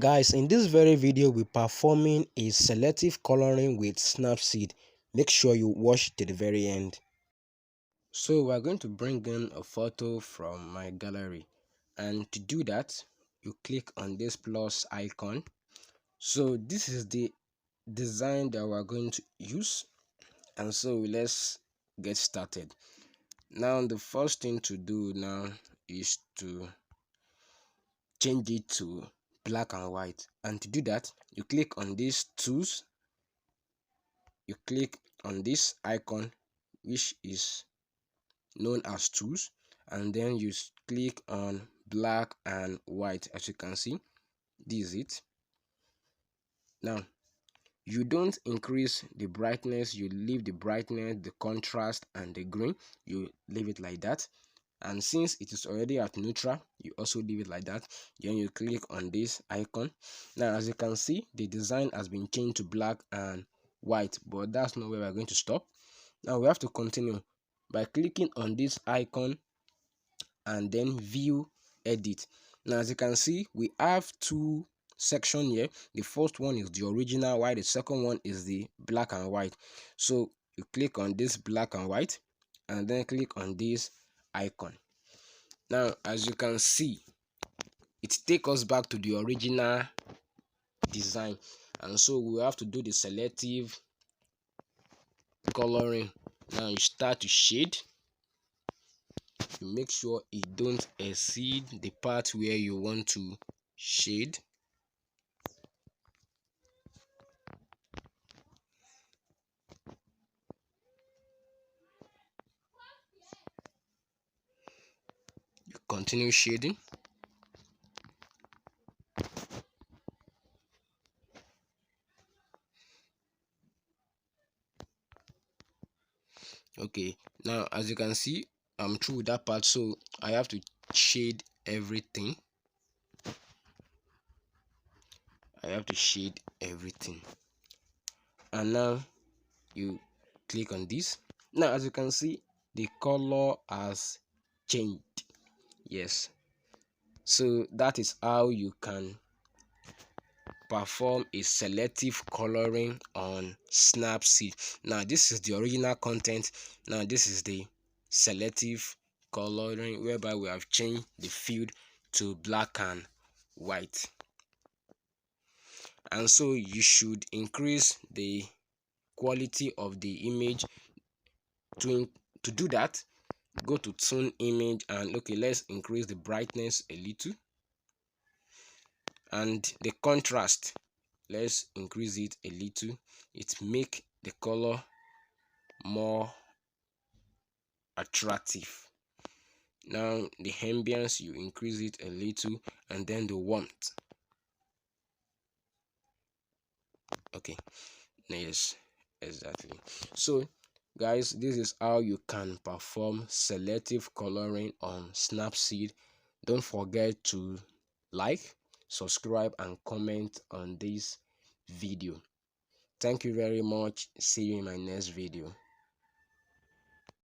Guys, in this very video we're performing a selective coloring with Snapseed. Make sure you watch to the very end. So we're going to bring in a photo from my gallery, and to do that you click on this plus icon. So this is the design that we're going to use, and so let's get started. Now the first thing to do now is to change it to black and white, and to do that you click on these tools, you click on this icon which is known as tools, and then you click on black and white. As you can see, this is it. Now you don't increase the brightness, you leave the brightness, the contrast and the green, you leave it like that. And since it is already at neutral, you also leave it like that. Then you click on this icon. Now as you can see, the design has been changed to black and white, but that's not where we're going to stop. Now we have to continue by clicking on this icon and then view edit. Now as you can see, we have two sections here. The first one is the original, while the second one is the black and white. So you click on this black and white and then click on this icon. Now as you can see, it takes us back to the original design, and so we have to do the selective coloring. Now you start to shade, you make sure it don't exceed the part where you want to shade. You continue shading. Okay, now as you can see, I'm through with that part, so I have to shade everything. And now you click on this. Now as you can see, the color has changed. Yes, so that is how you can perform a selective coloring on Snapseed. Now this is the original content. Now this is the selective coloring, whereby we have changed the field to black and white. And so you should increase the quality of the image. To do that, go to tune image and okay, let's increase the brightness a little, and the contrast, let's increase it a little. It make the color more attractive. Now the ambience, you increase it a little, and then the warmth. Okay, yes, exactly. So guys, this is how you can perform selective coloring on Snapseed. Don't forget to like, subscribe and comment on this video. Thank you very much. See you in my next video.